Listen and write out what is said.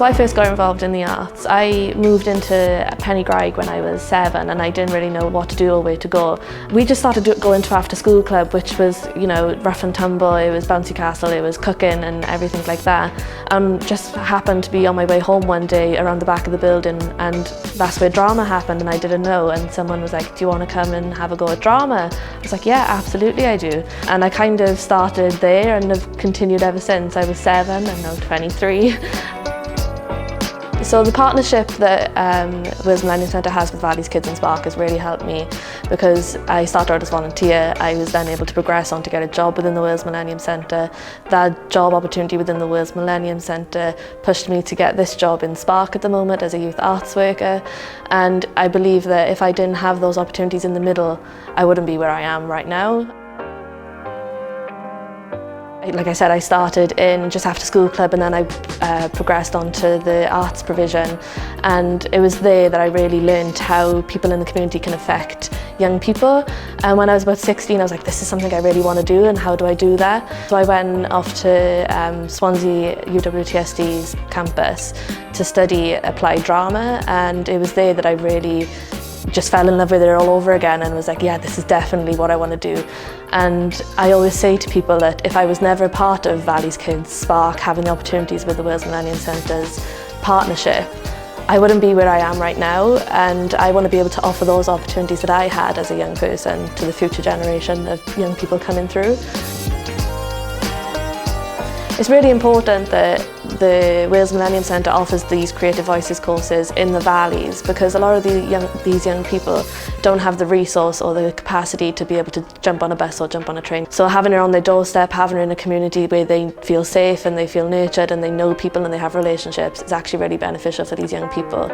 So I first got involved in the arts. I moved into Pennygraig when I was 7 and I didn't really know what to do or where to go. We just started going to after school club, which was, you know, rough and tumble, it was bouncy castle, it was cooking and everything like that. And just happened to be on my way home one day around the back of the building, and that's where drama happened and I didn't know, and someone was like, do you want to come and have a go at drama? I was like, yeah, absolutely I do. And I kind of started there and have continued ever since. I was 7 and now 23. So the partnership that Millennium Centre has with Valley's Kids in Spark has really helped me, because I started out as volunteer. I was then able to progress on to get a job within the Millennium Centre. That job opportunity within the Millennium Centre pushed me to get this job in Spark at the moment as a youth arts worker, and I believe that if I didn't have those opportunities in the middle, I wouldn't be where I am right now. Like I said, I started in just after school club and then I progressed on to the arts provision, and it was there that I really learned how people in the community can affect young people. And when I was about 16, I was like, this is something I really want to do, and how do I do that? So I went off to Swansea UWTSD's campus to study applied drama, and it was there that I really just fell in love with it all over again and was like, yeah, this is definitely what I want to do. And I always say to people that if I was never a part of Valley's Kids Spark, having the opportunities with the Millennium Centre's partnership, I wouldn't be where I am right now, and I want to be able to offer those opportunities that I had as a young person to the future generation of young people coming through. It's really important that the Wales Millennium Centre offers these Creative Voices courses in the valleys, because a lot of these young people don't have the resource or the capacity to be able to jump on a bus or jump on a train. So having it on their doorstep, having it in a community where they feel safe and they feel nurtured and they know people and they have relationships is actually really beneficial for these young people.